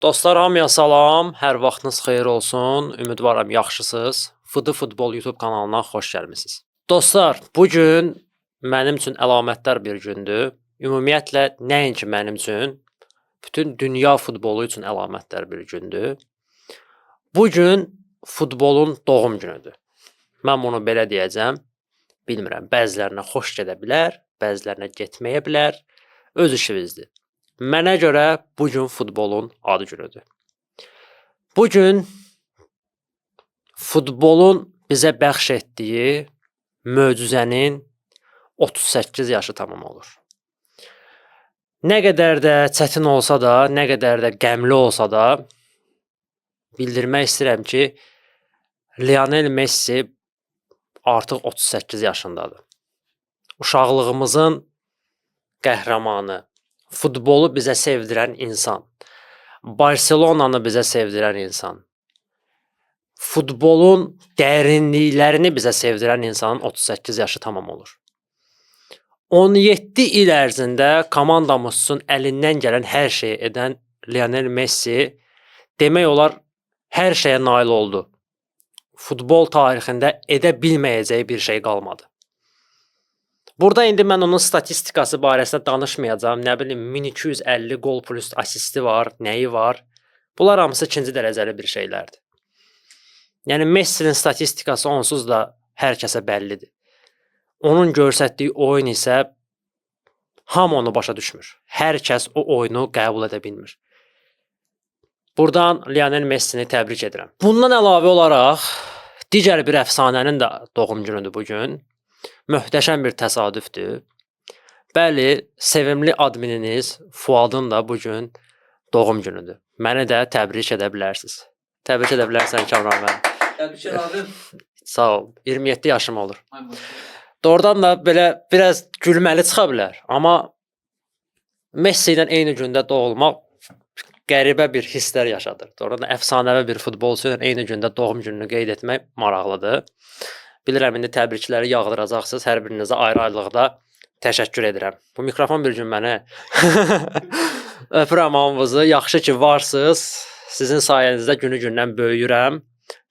Dostlar, hamıya salam, hər vaxtınız xeyir olsun. Ümidvaram yaxşısınız. Fıdı Futbol YouTube kanalına xoş gəlmisiniz. Dostlar, bu gün mənim üçün əlamətdar bir gündür. Ümumiyyətlə, nəinki mənim üçün, bütün dünya futbolu üçün əlamətdar bir gündür. Bu gün futbolun doğum günüdür. Mən bunu belə deyəcəm. Bilmirəm, bəzilərinə xoş gedə bilər, bəzilərinə getməyə bilər. Öz işinizdir. Mənə görə bu gün futbolun ad günüdür. Bu gün futbolun bizə bəxş etdiyi möcüzənin 38 yaşı tamam olur. Nə qədər də çətin olsa da, nə qədər də qəmli olsa da, bildirmək istəyirəm ki, Lionel Messi artıq 38 yaşındadır. Uşaqlığımızın qəhrəmanı, futbolu bizə sevdirən insan, Barcelona'nı bizə sevdirən insan, futbolun dərinliklərini bizə sevdirən insanın 38 yaşı tamam olur. 17 il ərzində komandamız üçün əlindən gələn hər şeyi edən Lionel Messi demək olar hər şeyə nail oldu. Futbol tarixində edə bilməyəcəyi bir şey qalmadı. Burada indi mən onun statistikası barəsində danışmayacağam. Nə bilim 1250 gol plus asisti var, nəyi var. Bunlar hamısı ikinci dərəcəli bir şeylərdir. Yəni Messi'nin statistikası onsuz da hər kəsə bəllidir. Onun göstərdiyi oyun isə hamı onu başa düşmür. Hər kəs o oyunu qəbul edə bilmir. Buradan Lionel Messi'ni təbrik edirəm. Bundan əlavə olaraq digər bir əfsanənin də doğum günüdür bu gün. Möhtəşəm bir təsadüfdür. Bəli, sevimli admininiz Fuadın da bu gün doğum günüdür. Məni də təbrik edə bilərsiniz. Təbrik edə bilərsən Kamran müəllim. Təbrik edirəm. Sağ ol. 27 yaşım olur. Doğrudan da belə biraz gülməli çıxa bilər. Amma Messi ilə eyni gündə doğulmaq qəribə bir hisslər yaşadır. Doğrudan da əfsanəvi bir futbolçu ilə eyni gündə doğum gününü qeyd etmək maraqlıdır. Bilirəm, indi təbrikləri yağdıracaqsınız. Hər birinizə ayrı-ayrılıqda təşəkkür edirəm. Bu mikrofon bir gün mənə öpürəm hamınızı. Yaxşı ki, varsınız. Sizin sayənizdə günü-gündən böyüyürəm.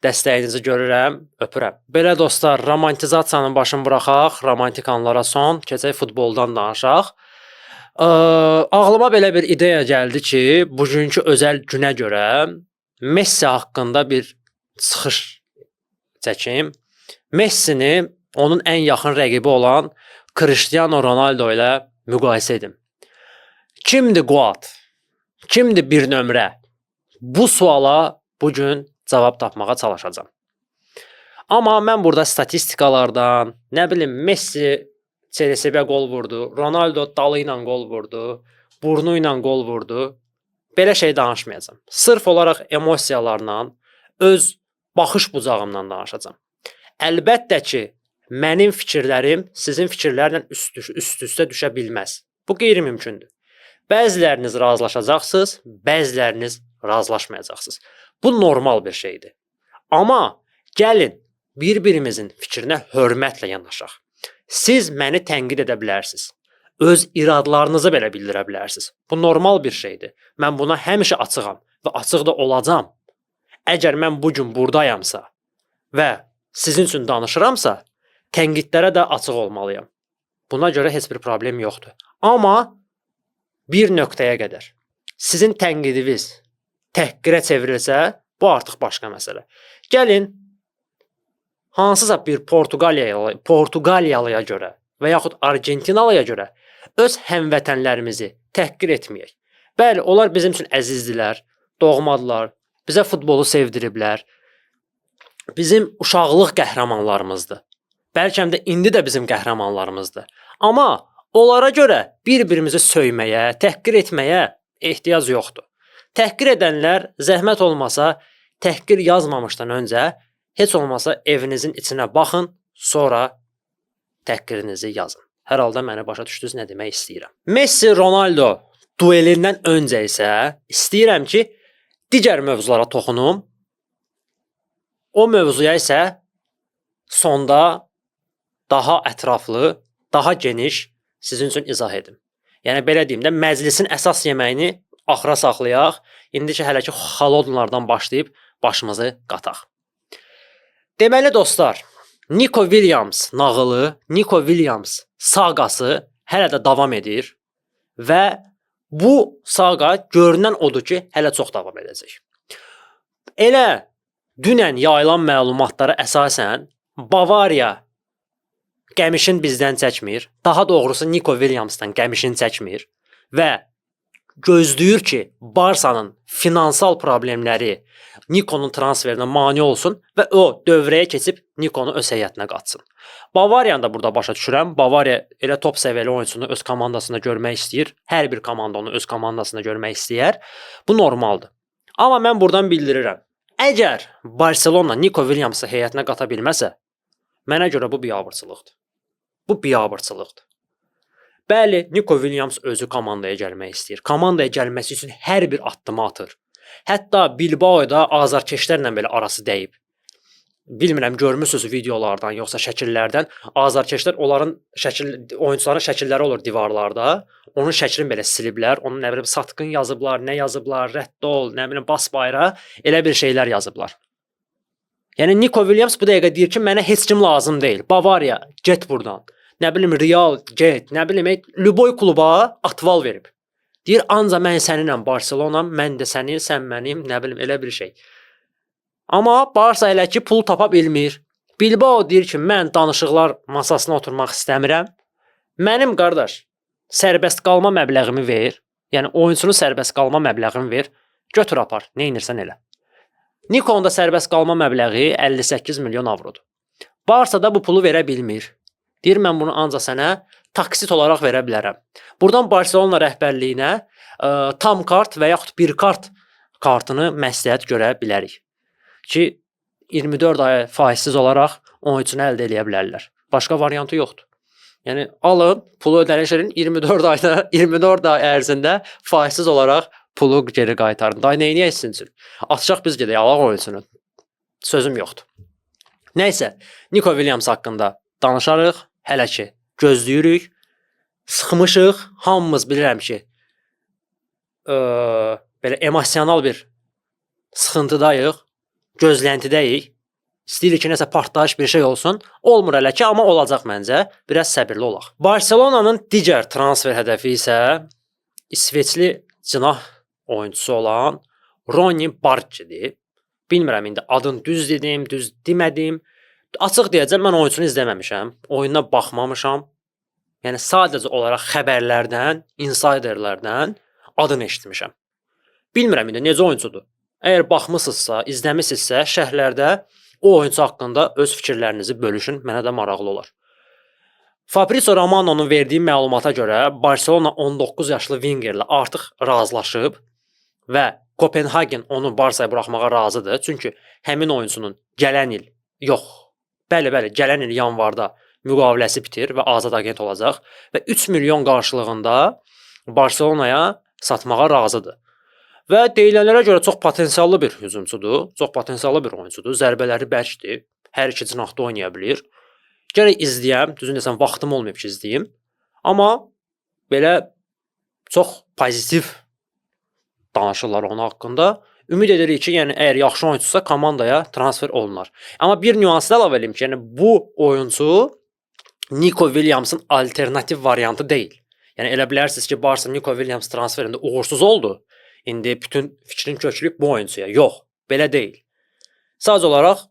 Dəstəyinizi görürəm, öpürəm. Belə dostlar, romantizasiyanın başını buraxaq, romantik anlara son, keçək futboldan danışaq. Ağlıma belə bir ideya gəldi ki, bugünkü özəl günə görə Messi haqqında bir çıxış çəkim. Messini onun ən yaxın rəqibi olan Cristiano Ronaldo ilə müqayisə edim. Kimdir Quat? Kimdir bir nömrə? Bu suala bugün cavab tapmağa çalışacağam. Amma mən burada statistikalardan, nə bilim Messi Chelsea-ə qol vurdu, Ronaldo dalı ilə qol vurdu, burnu ilə qol vurdu. Belə şey danışmayacağam. Sırf olaraq emosiyalarla, öz baxış bucağımdan danışacağam. Əlbəttə ki, mənim fikirlərim sizin fikirlərlə üst-üstə düşə bilməz. Bu qeyri-mümkündür. Bəziləriniz razılaşacaqsınız, bəziləriniz razılaşmayacaqsınız. Bu normal bir şeydir. Amma gəlin bir-birimizin fikrinə hörmətlə yanaşaq. Siz məni tənqid edə bilərsiniz. Öz iradlarınızı belə bildirə bilərsiniz. Bu normal bir şeydir. Mən buna həmişə açığam və açıq da olacağam. Əgər mən bu gün buradayamsa və sizin üçün danışıramsa, tənqidlərə də açıq olmalıyam. Buna görə heç bir problem yoxdur. Amma bir nöqtəyə qədər. Sizin tənqidiniz təhqirə çevrilsə, bu artıq başqa məsələ. Gəlin, hansısa bir Portuqaliyalıya görə və yaxud Argentinalıya görə öz həmvətənlərimizi təhqir etməyək. Bəli, onlar bizim üçün əzizdilər, doğmadılar, bizə futbolu sevdiriblər. Bizim uşaqlıq qəhrəmanlarımızdır. Bəlkə də indi də bizim qəhrəmanlarımızdır. Amma onlara görə bir-birimizi söyməyə, təhqir etməyə ehtiyac yoxdur. Təhqir edənlər zəhmət olmasa, təhqir yazmamışdan öncə heç olmasa evinizin içinə baxın, sonra təhqirinizi yazın. Hər halda məni başa düşdünüz nə demək istəyirəm. Messi Ronaldo duelindən öncə isə istəyirəm ki, digər mövzulara toxunum. O mövzuya isə sonda daha ətraflı, daha geniş sizin üçün izah edim. Yəni belə deyim də, məclisin əsas yeməyini axıra saxlayaq. İndi ki, hələ ki xalodlardan başlayıb başımızı qataq. Deməli dostlar, Nico Williams nağılı, Nico Williams saqası hələ də davam edir və bu saqa görünən odur ki, hələ çox davam edəcək. Elə dünən yayılan məlumatlara əsasən Bavariya qəmişin bizdən çəkmir, daha doğrusu Nico Williamsdan qəmişin çəkmir və gözləyir ki, Barsanın finansal problemləri Nikonun transferinə mane olsun və o dövrəyə keçib Nikonu öz heyətinə qatsın. Bavariyanı da burada başa düşürəm. Bavariya elə top səviyyəli oyunçunu öz komandasında görmək istəyir. Hər bir komanda onu öz komandasında görmək istəyər. Bu normaldır. Amma mən buradan bildirirəm. Əgər Barselona Nico Williamsı heyətinə qata bilməsə, mənə görə bu biabırçılıqdır. Bu biabırçılıqdır. Bəli, Nico Williams özü komandaya gəlmək istəyir. Komandaya gəlməsi üçün hər bir addımı atır. Hətta Bilbao'da azarkeşlərlə belə arası dəyib. Bilmirəm, görmüsünüz videolardan, yoxsa şəkillərdən. Azarkeşlər onların oyunçuların şəkilləri olur divarlarda. Onun şəklini belə siliblər. Onun nə bilim satqın yazıblar, nə yazıblar, rədd ol, nə bilim bas bayrağı, elə bir şeylər yazıblar. Yəni Nico Williams bu dəqiqə deyir ki, mənə heç kim lazım deyil. Bavariya, get burdan. Nə bilim Real, get, nə bilim Lüboy kluba atval verib. Deyir, anca mən səninlə Barcelonam, mən də səni, sən mənim, nə bilim elə bir şey. Amma Barsa elə ki pul tapa bilmir. Bilbao deyir ki, mən danışıqlar masasına oturmaq istəmirəm. Mənim qardaş, sərbəst qalma məbləğimi ver. Yəni oyunçunun sərbəst qalma məbləğini ver. Götür apar, nə edirsən elə. Nikonda sərbəst qalma məbləği 58 milyon avrodur. Barsa da bu pulu verə bilmir. Deyir, mən bunu ancaq sənə taksit olaraq verə bilərəm. Buradan Barcelona rəhbərliyinə tam kart və yaxud bir kart kartını məsləhət görə bilərik. Ki 24 ay faizsiz olaraq oyunçunu əldə edə bilərlər. Başqa variantı yoxdur. Yəni alın, pulu ödəniş edin, 24 ay ərzində faizsiz olaraq pulu geri qaytarın. Day nəyə etsinsin? Atacaq biz gedək, alaq oyunçunu. Sözüm yoxdur. Nəysə, Nico Williams haqqında danışarıq. Hələ ki gözləyirik. Sıxmışıq. Hamımız bilirəm ki, belə emosional bir sıxıntıdayıq. Gözləntidəyik. İstəyirik ki, nəsə partlayış bir şey olsun. Olmur hələ ki, amma olacaq məncə. Biraz səbirli olaq. Barcelona'nın digər transfer hədəfi isə İsveçli cinah oyuncusu olan Ronny Barcidir. Bilmirəm indi adını düz dedim, düz demədim. Açıq deyəcəm, mən oyunçunu izləməmişəm. Oyununa baxmamışam. Yəni sadəcə olaraq xəbərlərdən, insiderlərdən adını eşitmişəm. Bilmirəm indi necə oyuncudur. Əgər baxmısınızsa, izləmisinizsə, şərhlərdə o oyuncu haqqında öz fikirlərinizi bölüşün, mənə də maraqlı olar. Fabrizio Romano'nun verdiyi məlumata görə Barcelona 19 yaşlı Wingerlə artıq razılaşıb və Kopenhagen onu Barsaya buraxmağa razıdır. Çünki həmin oyuncunun gələn il, gələn il yanvarda müqaviləsi bitir və azad agent olacaq və 3 milyon qarşılığında Barcelonaya satmağa razıdır. Və deyilənlərə görə çox potensiallı bir hücumçudur, çox potensiallı bir oyuncudur, zərbələri bərkdir, hər iki cinahda oynaya bilir. Gərək izləyəm, düzün desəm vaxtım olmayıb ki izləyim. Amma belə çox pozitiv danışırlar onun haqqında. Ümid edirik ki, yəni əgər yaxşı oyunçusa komandaya transfer olunar. Amma bir nüansı da əlavə edim ki, yəni bu oyuncu Nico Williams'ın alternativ variantı deyil. Yəni elə bilərsiniz ki, Barsa Nico Williams transferində uğursuz oldu. İndi bütün fikrin köçülüb bu oyuncuya. Yox, belə deyil. Sadəcə olaraq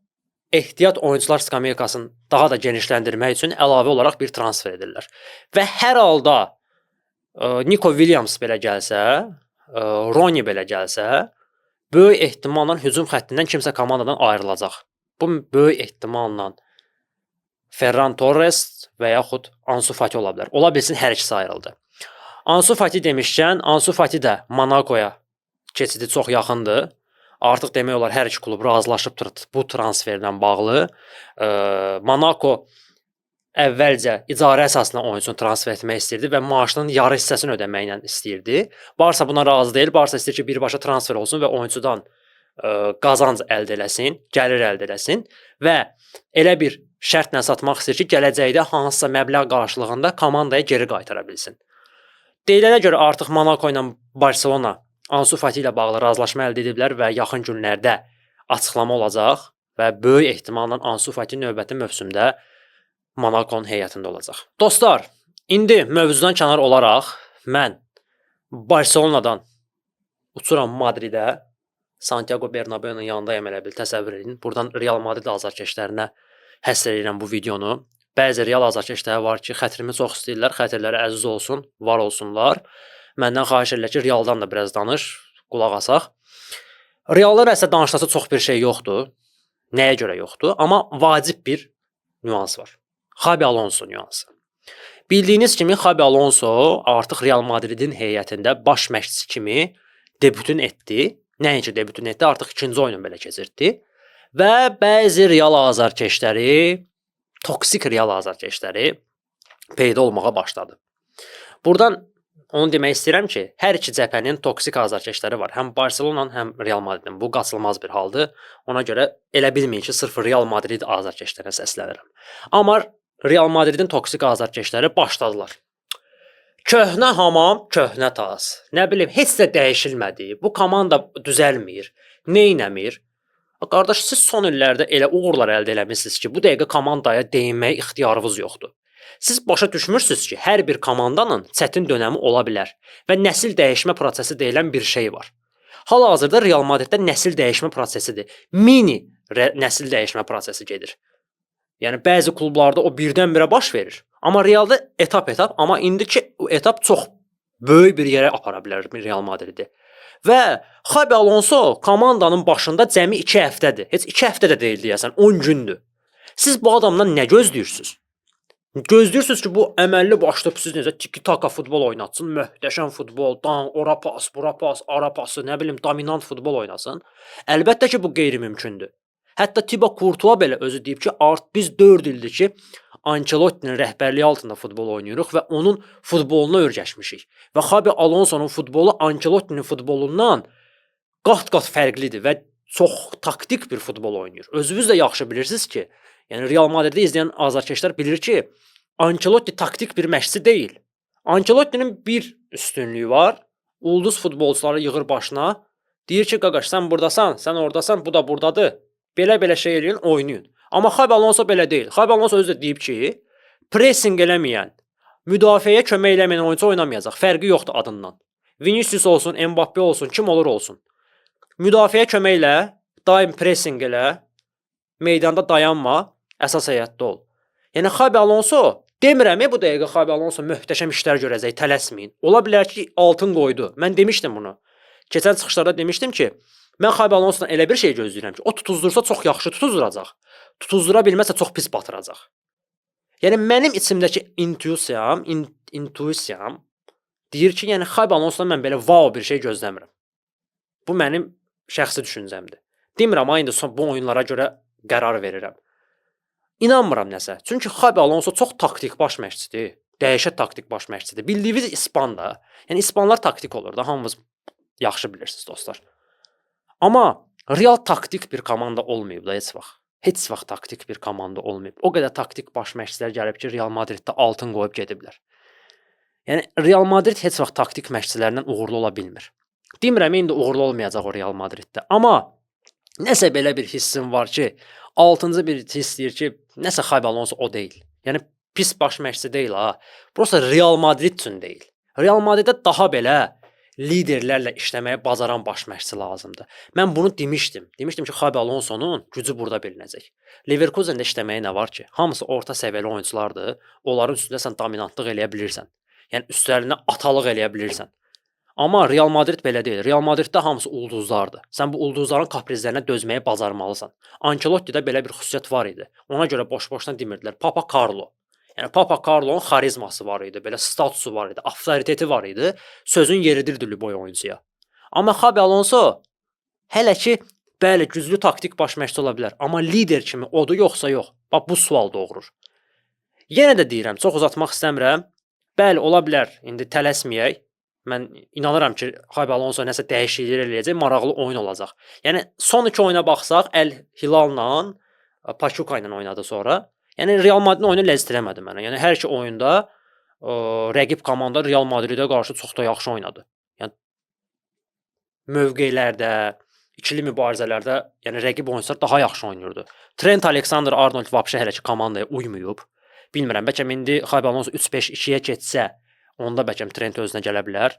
ehtiyat oyuncular skameykasını daha da genişləndirmək üçün əlavə olaraq bir transfer edirlər. Və hər halda Nico Williams belə gəlsə, Ronny belə gəlsə, böyük ehtimalla hücum xəttindən kimsə komandadan ayrılacaq. Bu böyük ehtimalla Ferran Torres və yaxud Ansu Fati ola bilər. Ola bilsin hər ikisi ayrıldı. Ansu Fati demişkən, Ansu Fati də Monacoya keçidi çox yaxındır. Artıq demək olar hər iki klub razılaşıbdır bu transferlə bağlı. Monaco əvvəlcə icarə əsasına oyunçunu transfer etmək istirdi və maaşının yarı hissəsini ödəməklə istirdi. Barsa buna razı deyil. Barsa istəyir ki, birbaşa transfer olsun və oyuncudan qazanc əldə eləsin, gəlir əldə eləsin və elə bir şərtlə satmaq istəyir ki, gələcəkdə hansısa məbləğ qarşılığında komandaya geri qaytara bilsin. Deyilənə görə artıq Monaco ilə Barcelona Ansu Fati ilə bağlı razılaşma əldə ediblər və yaxın günlərdə açıqlama olacaq və böyük ehtimalla Ansu Fati növbəti mövsümdə Monakonun heyətində olacaq. Dostlar, indi mövzudan kənar olaraq mən Barselonadan uçuram Madridə, Santiago Bernabeu-nun yanındayam, elə bil təsəvvür edin. Buradan Real Madrid azarkeşlərinə həsr edirəm bu videonu. Bəzi Real azarkeşləri var ki, xətrimi çox istəyirlər, xətirləri əziz olsun, var olsunlar. Məndən xahiş edirlər ki, Realdan da biraz danış, qulaq asaq. Realdan əslində danışılası çox bir şey yoxdur. Nəyə görə yoxdur? Amma vacib bir nüans var. Xabi Alonso nüansı. Bildiyiniz kimi Xabi Alonso artıq Real Madridin heyətində baş məşqçisi kimi debütün etdi. Nəinki debütün etdi, artıq ikinci oyunu belə keçirtdi. Və bəzi Real azarkeşləri, toksik Real azarkeşləri peyda olmağa başladı. Buradan onu demək istəyirəm ki, hər iki cəbhənin toksik azarkeşləri var. Həm Barselonanın, həm Real Madridin. Bu qaçılmaz bir haldır. Ona görə elə bilməyin ki, sırf Real Madrid azarkeşlərinə səslənirəm. Amma Real Madridin toksik azarkeşləri başladılar. Köhnə hamam, köhnə tas. Nə bilim, heç də dəyişilmədi. Bu komanda düzəlmir, neynəmir. Qardaş, siz son illərdə elə uğurlar əldə eləmisiniz ki, bu dəqiqə komandaya değinməyə ixtiyarınız yoxdur. Siz başa düşmürsünüz ki, hər bir komandanın çətin dönəmi ola bilər və nəsil dəyişmə prosesi deyilən bir şey var. Hal-hazırda Real Madriddə nəsil dəyişmə prosesidir. Mini nəsil dəyişmə prosesi gedir. Yəni bəzi klublarda o birdən-birə baş verir. Amma Realda etap-etap, amma indiki etap çox böyük bir yerə apara bilər Real Madridi. Və Xabi Alonso komandanın başında cəmi 2 həftədir. Heç 2 həftə də deyil deyəsən, 10 gündür. Siz bu adamdan nə gözləyirsiniz? Gözləyirsiniz ki, bu əməlli başlı siz necə tiki-taka futbol oynatsın, möhtəşəm futbol, ora pas, bura pas, ara pası, nə bilim, dominant futbol oynasın. Əlbəttə ki, bu qeyri-mümkündür. Hətta Thibaut Courtois belə özü deyib ki, biz 4 ildir ki, Ancelottinin rəhbərliyi altında futbol oynayırıq və onun futboluna öyrəşmişik. Və Xabi Alonsonun futbolu Ancelottinin futbolundan qat-qat fərqlidir və çox taktik bir futbol oynayır. Özünüz də yaxşı bilirsiniz ki, yəni Real Madridi izləyən azarkeşlər bilir ki, Ancelotti taktik bir məşqçi deyil. Ancelottinin bir üstünlüyü var. Ulduz futbolçuları yığır başına. Deyir ki, qaqaş, sən burdasan, sən ordasan, bu da burdadır. Belə-belə şey eləyin, oynayın. Amma Xabi Alonso belə deyil. Xabi Alonso özü də deyib ki, pressing eləməyən, müdafiəyə kömək eləməyən oyunçu oynamayacaq. Fərqi yoxdur adından. Vinicius olsun, Mbappe olsun, kim olur olsun. Müdafiəyə kömək elə, daim pressing elə, meydanda dayanma, əsas heyətdə ol. Yəni Xabi Alonso, demirəm bu dəqiqə Xabi Alonso möhtəşəm işlər görəcək, tələsməyin. Ola bilər ki, altın qoydu. Mən demişdim bunu. Keçən çıxışlarda demişdim ki, mən Xabi Alonsodan elə bir şey gözləyirəm ki, o tutuzdursa çox yaxşı tutuzduracaq. Tutuzdura bilməsə çox pis batıracaq. Yəni mənim içimdəki intuisiyam deyir ki, yəni Xabi Alonsodan mən belə wow bir şey gözləmirəm. Bu mənim şəxsi düşüncəmdir. Demirəm, indi bu oyunlara görə qərar verirəm. İnanmıram nəsə. Çünki Xabi Alonso çox taktik baş məşqçidir. Dəhşət taktik baş məşqçidir. Bildiyiniz İspandır. Yəni İspanlar taktik olur da, hamınız yaxşı bilirsiniz dostlar. Amma Real taktik bir komanda olmayıb da heç vaxt. Heç vaxt taktik bir komanda olmayıb. O qədər taktik baş məşqçilər gəlib ki, Real Madriddə altın qoyub gediblər. Yəni Real Madrid heç vaxt taktik məşqçilərdən uğurlu ola bilmir. Demirəm, indi uğurlu olmayacaq o Real Madriddə. Amma nəsə belə bir hissim var ki, 6-cı bir hiss deyir ki, nəsə Xabi Alonso o deyil. Yəni pis baş məşqçi deyil ha. Prosta Real Madrid üçün deyil. Real Madriddə daha belə liderlərlə işləməyə bacaran baş məşqçi lazımdır. Mən bunu demişdim. Demişdim ki, Xabi Alonsonun gücü burada bilinəcək. Leverkusendə işləməyə nə var ki? Hamısı orta səviyyəli oyunçulardır. Onların üstündə sən dominantlıq eləyə bilirsən. Yəni üstlərinə atalıq eləyə bilirsən. Amma Real Madrid belə deyil. Real Madriddə hamısı ulduzlardır. Sən bu ulduzların kaprizlərinə dözməyə bacarmalısan. Ancelottidə belə bir xüsusiyyət var idi. Ona görə boş-boşdan demirdilər. Papa Carlo. Yəni Papa Carlo'nun xarizması var idi, belə statusu var idi, avtoriteti var idi, sözün yeridirdi Lüboy oyuncuya. Amma Xabi Alonso hələ ki, bəli, güclü taktik baş məşqçi ola bilər, amma lider kimi odur yoxsa yox? Bax bu sual doğurur. Yenə də deyirəm, çox uzatmaq istəmirəm. Bəli, ola bilər, indi tələsməyək. Mən inanıram ki, Xabi Alonso nəsə dəyişikliklər eləyəcək, maraqlı oyun olacaq. Yəni son iki oyuna baxsaq, Əl Hilal'la, Pachuca ilə oynadı sonra. Yəni Real Madridin oyunu ləzzət eləmədi mənə. Yəni hər iki oyunda rəqib komanda Real Madridə qarşı çox da yaxşı oynadı. Yəni mövqelərdə, ikili mübarizələrdə, yəni rəqib oyunçular daha yaxşı oynayırdı. Trent Alexander-Arnold vəbşə hələ ki komandaya uymayıb. Bilmirəm, bəlkə indi Xabi Alonso 3-5-2-yə keçsə, onda bəlkə Trent özünə gələ bilər.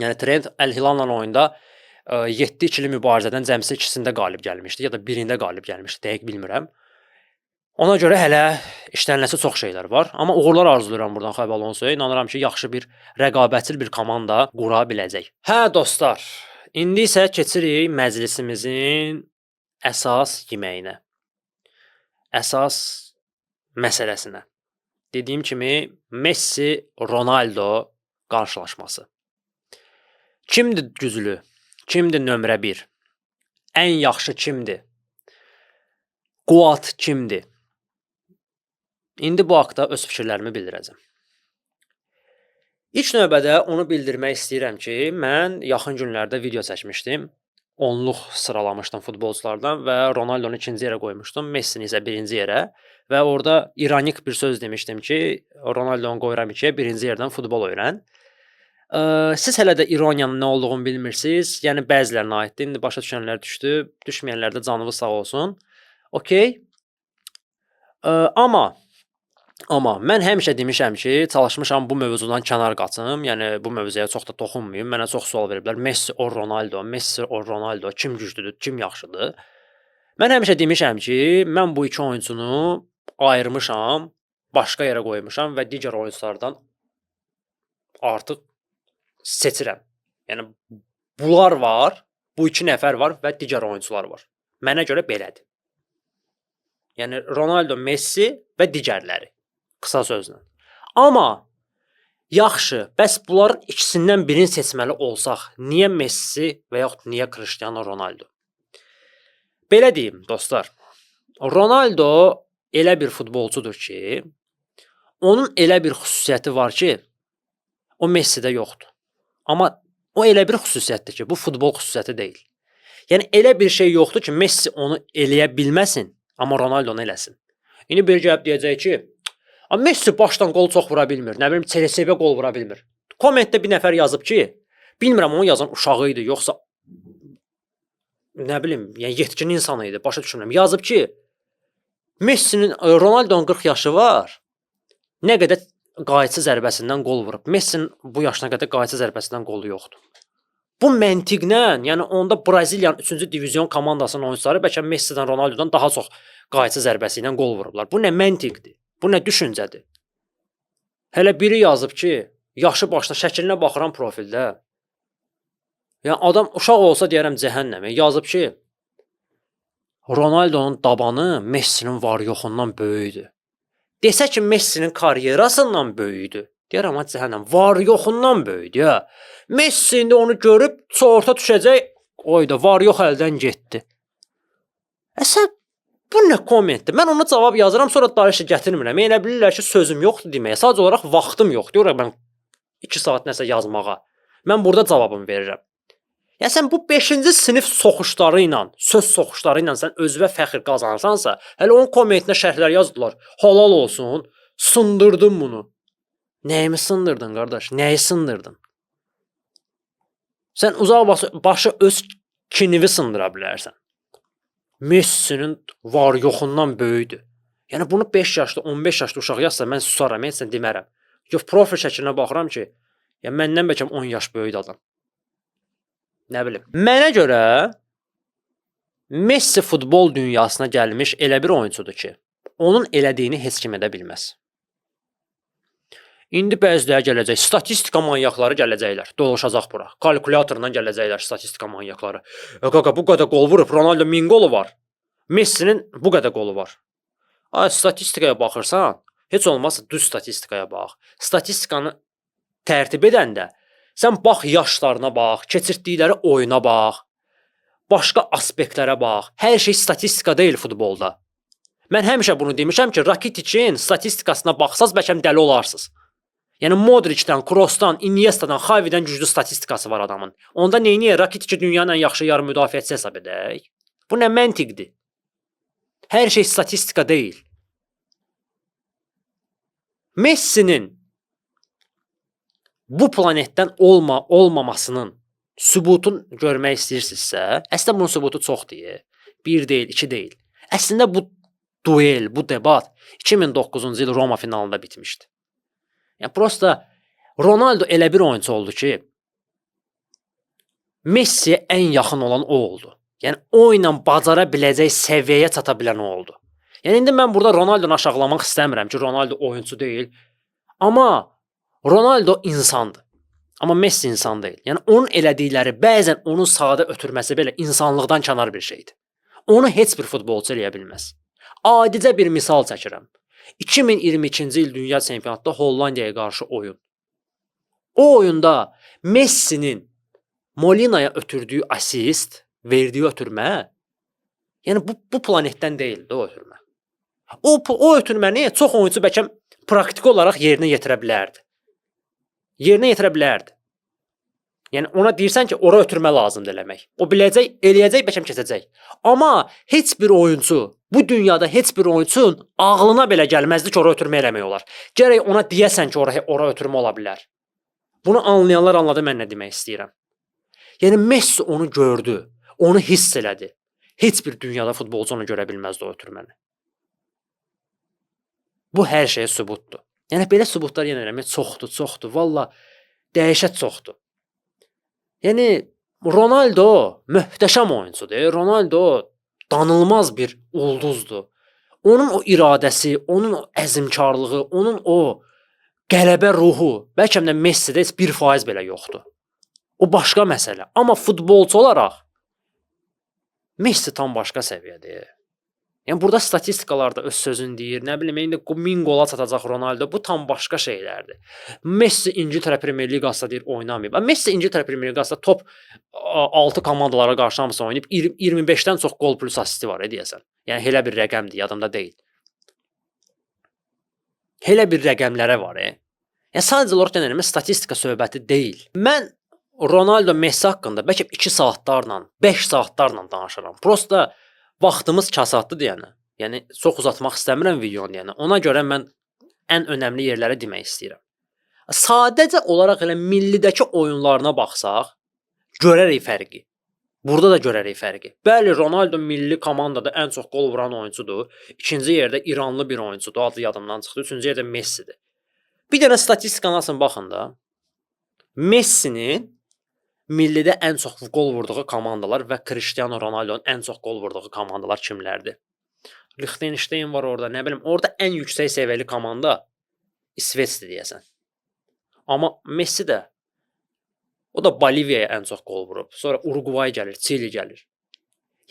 Yəni Trent Əl-Hilalla oyunda 7 ikili mübarizədən cəmsi ikisində qalib gəlmişdi ya da birində qalib gəlmişdi, dəqiq bilmirəm. Ona görə hələ işləniləcək çox şeylər var, amma uğurlar arzulayıram buradan Xabi Alonsoya. İnanıram ki, yaxşı bir rəqabətçil bir komanda qura biləcək. Hə dostlar, indi isə keçirik məclisimizin əsas yeməyinə. Əsas məsələsinə. Dediyim kimi Messi-Ronaldo qarşılaşması. Kimdir güclü? Kimdir nömrə 1? Ən yaxşı kimdir? Quat kimdir? İndi bu haqda öz fikirlərimi bildirəcəm. İlk növbədə onu bildirmək istəyirəm ki, mən yaxın günlərdə video çəkmişdim. Onluq sıralamışdım futbolçulardan və Ronaldonu ikinci yerə qoymuşdum, Messini isə birinci yerə və orada ironik bir söz demişdim ki, Ronaldonu qoyuram ikiyə, birinci yerdən futbol öyrən. Siz hələ də ironiyanın nə olduğunu bilmirsiniz. Yəni bəzilərinə aiddir. İndi başa düşənlər düşdü, düşməyənlər də canınız sağ olsun. Okay. Amma mən həmişə demişəm ki, çalışmışam bu mövzudan kənar qaçım. Yəni bu mövzuya çox da toxunmayım. Mənə çox sual veriblər. Messi or Ronaldo, kim güclüdür, kim yaxşıdır? Mən həmişə demişəm ki, mən bu iki oyuncunu ayırmışam, başqa yerə qoymuşam və digər oyunçulardan artıq seçirəm. Yəni bunlar var, bu iki nəfər var və digər oyunçular var. Mənə görə belədir. Yəni Ronaldo, Messi və digərləri. Qısa sözlə. Amma yaxşı, bəs bunların ikisindən birini seçməli olsaq, niyə Messi və yaxud niyə Cristiano Ronaldo? Belə deyim, dostlar. Ronaldo elə bir futbolçudur ki, onun elə bir xüsusiyyəti var ki, o Messidə yoxdur. Amma o elə bir xüsusiyyətdir ki, bu futbol xüsusiyyəti deyil. Yəni elə bir şey yoxdur ki, Messi onu eləyə bilməsin, amma Ronaldo onu eləsin. İndi bir gəlib deyəcək ki, Messi başdan qol çox vura bilmir. Nə bilim, CSB qol vura bilmir. Kommentdə bir nəfər yazıb ki, bilmirəm onu yazan uşağı idi, yoxsa nə bilim, yəni yetkin insan idi, başa düşmürəm. Yazıb ki, Ronaldo'nun 40 yaşı var. Nə qədər qayıtsız zərbəsindən qol vurub. Messi'nin bu yaşına qədər qayıtsız zərbəsindən qolu yoxdur. Bu məntiqlə, yəni onda Braziliyanın 3-cü divizion komandasının oyunçuları bəlkə Messi'dən, Ronaldo'dan daha çox qayıtsız zərbəsi ilə qol vurublar. Bu nə məntiqdir? Bu nə düşüncədir? Hələ biri yazıb ki, yaşı başına şəklinə baxıram profildə. Yəni adam uşaq olsa deyərəm cəhənnəmə. Yazıb ki, Ronaldo'nun dabanı Messi'nin var-yoxundan böyükdür. Desə ki, Messi'nin karyerasından böyükdür. Deyərəm cəhənnəm, var-yoxundan böyükdür. Ya. Messi indi onu görüb çorta düşəcək. Oyda var-yox əldən getdi. Sən bu nə kommentdir? Mən ona cavab yazıram, sonra darışı gətirmirəm. Elə bilirlər ki, sözüm yoxdur deməyə. Sadəcə olaraq vaxtım yoxdur. Ora mən 2 saat nəsə yazmağa. Mən burada cavabımı verirəm. Yəni sən bu 5-ci sinif soxuşları ilə, söz soxuşları ilə sən özünə fəxr qazanırsansa, hələ onun kommentinə şərhlər yazdılar. Halal olsun, sındırdın bunu. Nəyimi sındırdın qardaş? Nəyi sındırdın? Sən uzaq başı öz kinivi sındıra bilərsən. Messi'nin var-yoxundan böyükdür. Yəni bunu 5 yaşlı, 15 yaşlı uşaq yazsa mən susaram, heç sən demərəm. Yox, profil şəklinə baxıram ki, yəni məndən bəlkə 10 yaş böyük adam. Nə bilim. Mənə görə Messi futbol dünyasına gəlmiş elə bir oyunçudur ki, onun elədiyini heç kim edə bilməz. İndi bəziləri gələcək, statistika manyaqları gələcəklər, dolaşacaq bura. Kalkulyatorla gələcəklər statistika manyaqları. Qaqa bu qədər qol vurub, Ronaldo 1000 qolu var. Messi'nin bu qədər qolu var. Ay statistikaya baxırsan, heç olmazsa düz statistikaya bax. Statistikanı tərtib edəndə sən bax yaşlarına bax, keçirdikləri oyuna bax, başqa aspektlərə bax. Hər şey statistika deyil futbolda. Mən həmişə bunu demişəm ki, Rakitic'in statistikasına baxsaz bəlkə dəli olarsınız. Yəni Modric'dən, Kroos'dan, Iniesta'dan, Xavi'dən güclü statistikası var adamın. Onda neyniyə Rakitic'i dünyanın ən yaxşı yarım müdafiəçisi hesab edək? Bu nə məntiqdir? Hər şey statistika deyil. Messi'nin bu planetdən olmamasının sübutun görmək istəyirsinizsə, əslində bunun sübutu çoxdur. 1 deyil, 2 deyil. Əslində bu duel, bu debat 2009-cu il Roma finalında bitmişdi. Yəni prosta Ronaldo elə bir oyunçu oldu ki, Messiyə ən yaxın olan o oldu. Yəni o ilə bacara biləcək səviyyəyə çata bilən o oldu. Yəni indi mən burada Ronaldonu aşağılamaq istəmirəm ki, Ronaldo oyunçu deyil. Amma Ronaldo insandır. Amma Messi insan deyil. Yəni onun elədikləri bəzən onun sahada ötürməsi belə insanlıqdan kənar bir şeydir. Onu heç bir futbolçu eləyə bilməz. Adicə bir misal çəkirəm. 2022-ci il Dünya Çempionatında Hollandiyaya qarşı oyun. O oyunda Messi'nin Molina'ya ötürdüyü asist, verdiyi ötürmə, yəni bu planetdən deyildi o ötürmə. O ötürməni çox oyunçu bəlkə praktiki olaraq yerinə yetirə bilərdi. Yerinə yetirə bilərdi. Yəni ona deyirsən ki, ora ötürmə lazımdır eləmək. O biləcək, eləyəcək, bəlkə keçəcək. Amma heç bir oyunçu, bu dünyada heç bir oyunçunun ağlına belə gəlməzdi ki, ora ötürmə eləmək olar. Gərək ona deyəsən ki, ora ötürmə ola bilər. Bunu anlayanlar anladı mən nə demək istəyirəm. Yəni Messi onu gördü, onu hiss elədi. Heç bir dünyada futbolcu onu görə bilməzdi o ötürməni. Bu hər şeyə sübutdur. Yəni belə sübutlar yenə eləmək çoxdur. Valla dəhşət çoxdur. Yəni Ronaldo möhtəşəm oyunçudur. Ronaldo danılmaz bir ulduzdur. Onun o iradəsi, onun o əzmkarlığı, onun o qələbə ruhu, bəlkə də Messidə heç 1% belə yoxdur. O başqa məsələ. Amma futbolçu olaraq Messi tam başqa səviyyədir. Yəni burada statistikalarda öz sözünü deyir. Nə bilim, indi 1000 qola çatacaq Ronaldo. Bu tam başqa şeylərdir. Messi İngiltərə Premyer Liqasında deyir oynamayıb. Messi İngiltərə Premyer Liqasında top 6 komandalara qarşı hamısı oynayıb 25-dən çox qol plus asisti var deyəsən. Yəni elə bir rəqəmdir, yadımda deyil. Elə bir rəqəmlərə var. Yəni sadəcə olaraq denilmə statistika söhbəti deyil. Mən Ronaldo Messi haqqında bəlkə 2 saatlarla, 5 saatlarla danışıram. Prosta vaxtımız kasatdır deyənə. Yəni çox uzatmaq istəmirəm videonu deyənə. Ona görə mən ən önəmli yerləri demək istəyirəm. Sadəcə olaraq elə millidəki oyunlarına baxsaq, görərik fərqi. Burada da görərik fərqi. Bəli, Ronaldo milli komandada ən çox qol vuran oyunçudur. İkinci yerdə İranlı bir oyunçudur. Adı yadımdan çıxdı. Üçüncü yerdə Messidir. Bir dənə statistikana açın baxın da. Messi'nin millidə ən çox qol vurduğu komandalar və Cristiano Ronaldo'nun ən çox qol vurduğu komandalar kimlərdir? Liechtenstein var orada, nə bilim, orada ən yüksək səviyyəli komanda İsveçdir deyəsən. Amma Messi də o da Boliviyaya ən çox qol vurub. Sonra Uruguay gəlir, Çili gəlir.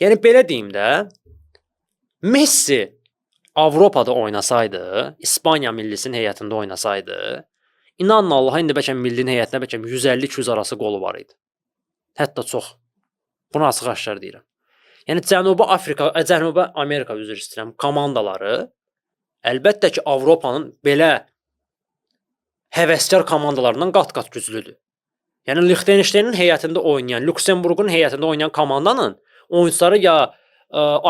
Yəni belə deyim də, Messi Avropada oynasaydı, İspaniya millisinin heyətində oynasaydı, İnanın Allaha indi bəlkə millinin heyətinə bəlkə 150-200 arası qolu var idi. Hətta çox. Bunu açıq-aşkar deyirəm. Yəni Cənubi Amerika üzr istəyirəm, komandaları əlbəttə ki, Avropanın belə həvəskar komandalarından qat-qat güclüdür. Yəni Liechtensteinin heyətində oynayan, Lüksemburqun heyətində oynayan komandanın oyunçuları ya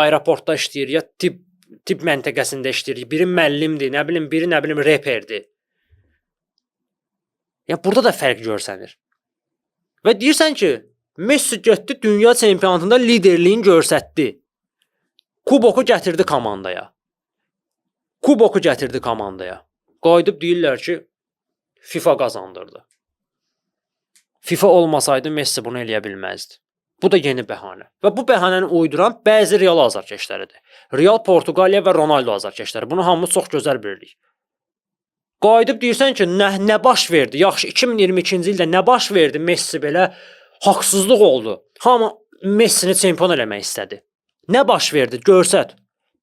aeroportda işləyir, ya tibb məntəqəsində işləyir. Biri müəllimdir, nə bilim, biri nə bilim reperdir. Yəni burada da fərq görsənir. Və deyirsən ki, Messi getdi dünya çempionatında liderliyin göstərdi. Kuboku gətirdi komandaya. Qayıdıb deyirlər ki, FIFA qazandırdı. FIFA olmasaydı Messi bunu eləyə bilməzdi. Bu da yeni bəhanə. Və bu bəhanəni uyduran bəzi Real azarkeşləridir. Real, Portuqaliya və Ronaldo azarkeşləri. Bunu hamımız çox gözəl bilirik. Qayıdıb deyirsən ki, nə baş verdi? Yaxşı, 2022-ci ildə nə baş verdi? Messi belə haqsızlıq oldu. Hamı Messini çempion eləmək istədi. Nə baş verdi? Görsət.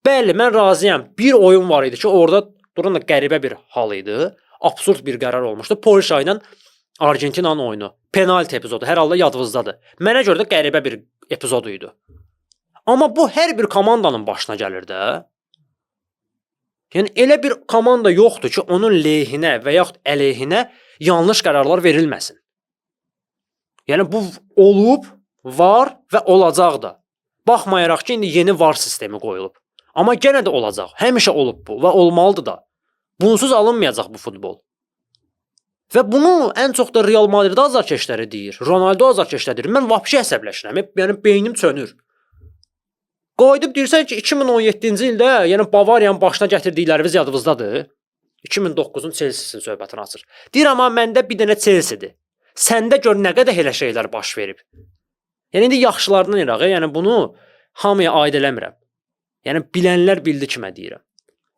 Bəli, mən razıyam. Bir oyun var idi ki, orada durun da qəribə bir hal idi. Absurd bir qərar olmuşdu. Polşa ilə Argentinanın oyunu. Penalti epizodu. Hər halda yadınızdadır. Mənə görə də qəribə bir epizod idi. Amma bu hər bir komandanın başına gəlir də. Yəni elə bir komanda yoxdur ki, onun lehinə və yaxud əleyhinə yanlış qərarlar verilməsin. Yəni bu olub, var və olacaq da. Baxmayaraq ki, indi yeni VAR sistemi qoyulub. Amma yenə də olacaq. Həmişə olub bu və olmalıdır da. Bunsuz alınmayacaq bu futbol. Və bunu ən çox da Real Madrid azarkeşləri deyir. Ronaldo azarkeşləri deyir. Mən vəbşi əsəbləşirəm. Yəni beynim sönür. Qayıdıb deyirsən ki, 2017-ci ildə, yəni Bavariyanın başına gətirdikləriniz yadınızdadır. 2009-un Chelsea-sinin söhbətini açır. Deyirəm amma məndə bir dənə Chelsea-dir. Səndə gör nə qədər elə şeylər baş verib. Yəni indi yaxşılardan iraq, yəni bunu hamıya aid eləmirəm. Yəni bilənlər bildi kimə deyirəm.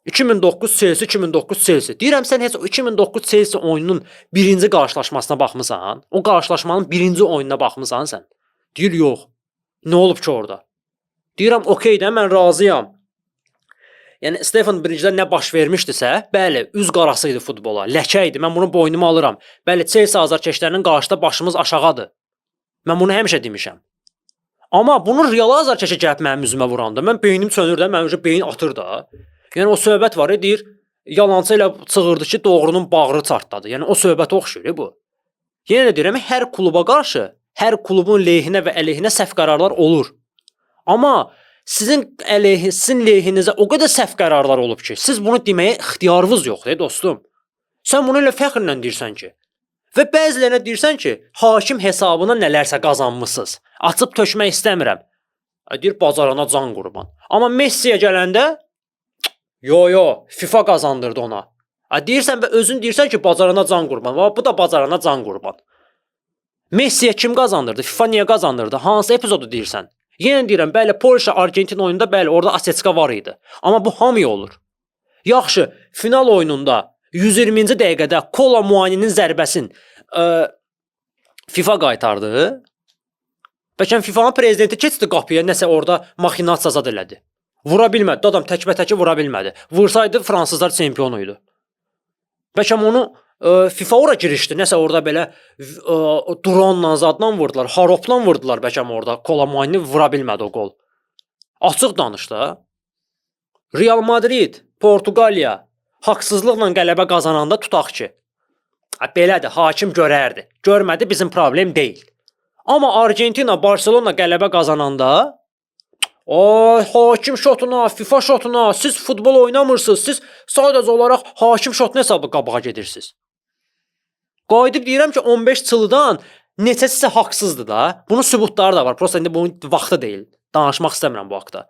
2009 Chelsea, 2009 Chelsea. Deyirəm sən heç o 2009 Chelsea oyununun birinci qarşılaşmasına baxmısan? O qarşılaşmanın birinci oyununa baxmısan sən? Deyir yox. Nə olub ki orada? Deyirəm okey də mən razıyam. Yəni Stefan Bridge-də nə baş vermişdisə, bəli, üz qarası idi futbola, ləkə idi. Mən bunu boynuma alıram. Bəli, Chelsea azarkeşlərinin qarşısında başımız aşağıdır. Mən bunu həmişə demişəm. Amma bunu Real azarkeşə gəlib mənim üzümə vuranda, mən beynim sönür də, mənim beyin atır da. Yəni o söhbət var, deyir, yalançı ilə çığırdı ki, doğrunun bağrı çartladı. Yəni o söhbətə oxşur bu. Yenə də deyirəm, hər kluba qarşı, hər klubun lehinə və əleyhinə səhv qərarlar olur. Amma sizin lehinizə o qədər səhv qərarlar olub ki, siz bunu deməyə ixtiyarınız yoxdur, dostum. Sən bunu ilə fəxrlə deyirsən ki, və bəzilərinə deyirsən ki, hakim hesabına nələrsə qazanmısınız. Açıb tökmək istəmirəm. Deyir, bacarana can qurban. Amma Messiyə gələndə, yo, FIFA qazandırdı ona. Deyirsən və özün deyirsən ki, bacarana can qurban. Bu da bacarana can qurban. Messiyə kim qazandırdı? FIFA niyə qazandırdı? Hansı epizodu deyirsən? Yenə deyirəm, bəli, Polşa, Argentin oyununda bəli, orada asetsika var idi. Amma bu hamıya olur. Yaxşı, final oyununda 120-ci dəqiqədə Kola Muaninin zərbəsin FIFA qaytardı. Bəlkə FIFA'nın prezidenti keçdi qapıya, nəsə orada maxinasiya zad elədi. Vura bilmədi, adam təkbətəki vura bilmədi. Vursaydı fransızlar çempionu idi. Bəlkə onu FIFA ora girişdi, nəsə orada belə dronla zaddan vurdular, haropla vurdular bəlkə orada. Kola Muanini vura bilmədi o qol. Açıq danış da. Real Madrid, Portuqaliya haqsızlıqla qələbə qazananda tutaq ki, belədir, hakim görərdi. Görmədi, bizim problem deyil. Amma Argentina, Barcelona qələbə qazananda hakim şotuna, FIFA şotuna, siz futbol oynamırsınız, siz sadəcə olaraq hakim şotuna hesabı qabağa gedirsiniz. Qayıdıb deyirəm ki, 15 çılıdan neçəsi haqsızdır da. Bunun sübutları da var. Prosta indi bunun vaxtı deyil. Danışmaq istəmirəm bu haqda.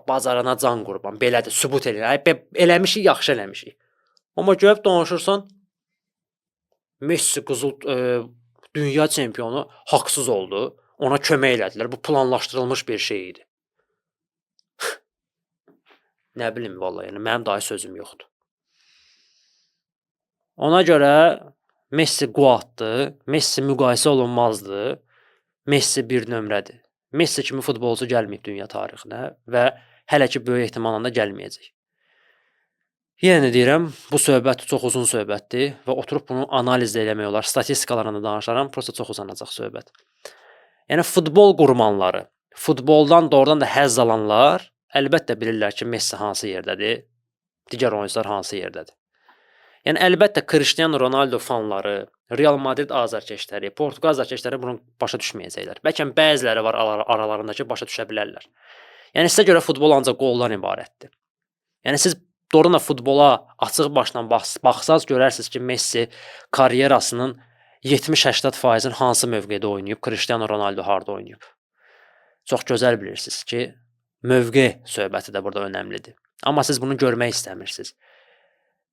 Bazarana can qurban. Belədir, sübut eləyir. Eləmişik, yaxşı eləmişik. Amma gəlib danışırsan, Messi qızıl dünya çempionu haqsız oldu. Ona kömək elədilər. Bu planlaşdırılmış bir şey idi. Nə bilim vallahi, yəni mənim daha sözüm yoxdur. Ona görə Messi quatdır, Messi müqayisə olunmazdır, Messi bir nömrədir. Messi kimi futbolçu gəlməyib dünya tarixinə və hələ ki böyük ehtimalla da gəlməyəcək. Yenə deyirəm, bu söhbət çox uzun söhbətdir və oturub bunu analiz eləmək olar. Statistikalarını danışaram, prosta çox uzanacaq söhbət. Yəni futbol qurmanları, futboldan doğrudan da həzz alanlar əlbəttə bilirlər ki, Messi hansı yerdədir, digər oyuncular hansı yerdədir. Yəni əlbəttə Cristiano Ronaldo fanları, Real Madrid azarkeşləri, Portuqal azarkeşləri bunu başa düşməyəcəklər. Bəlkə bəziləri var aralarındakı başa düşə bilərlər. Yəni sizə görə futbol ancaq qoldan ibarətdir. Yəni siz doğrudan da futbola açıq başla baxsaz görərsiniz ki, Messi karyerasının 70-80%-in hansı mövqedə oynayıb, Cristiano Ronaldo harda oynayıb. Çox gözəl bilirsiniz ki, mövqe söhbəti də burada önəmlidir. Amma siz bunu görmək istəmirsiniz.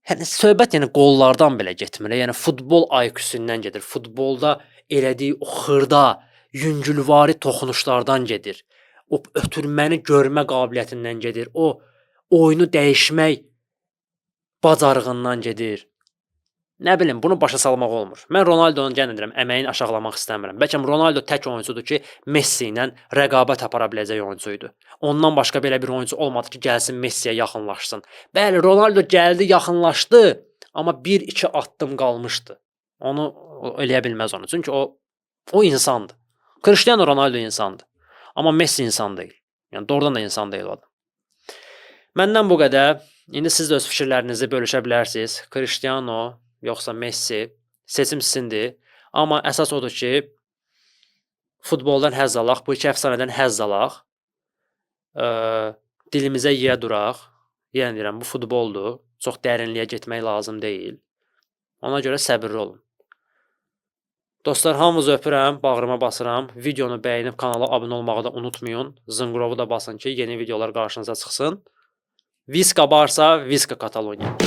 Yəni söhbət qollardan belə getmir. Yəni futbol IQ-sündən gedir. Futbolda elədiyi o xırda, yüngülvari toxunuşlardan gedir. O ötürməni görmə qabiliyyətindən gedir. O oyunu dəyişmək bacarığından gedir. Nə bilim, bunu başa salmaq olmur. Mən Ronaldonun yenə deyirəm, əməyini aşağılamaq istəmirəm. Bəlkə Ronaldo tək oyuncudur ki, Messi ilə rəqabət apara biləcək oyuncu idi. Ondan başqa belə bir oyuncu olmadı ki, gəlsin Messiyə yaxınlaşsın. Bəli, Ronaldo gəldi, yaxınlaşdı, amma 1-2 addım qalmışdı. Onu eləyə bilməz onu. Çünki o insandır. Cristiano Ronaldo insandır. Amma Messi insan deyil. Yəni doğrudan da insan deyil o adam. Məndən bu qədər. İndi siz də öz fikirlərinizi bölüşə bilərsiniz. Cristiano yoxsa Messi, seçim sizindir. Amma əsas odur ki, futboldan həzz alaq, bu iki əfsanədən həzz alaq. Dilimizə yiyə duraq. Yəni deyirəm, bu futboldur. Çox dərinliyə getmək lazım deyil. Ona görə səbirli olun. Dostlar, hamınızı öpürəm, bağrıma basıram. Videonu bəyənib kanala abunə olmağı da unutmayın. Zınqırovu da basın ki, yeni videolar qarşınıza çıxsın. Viska varsa, Viska Kataloniya.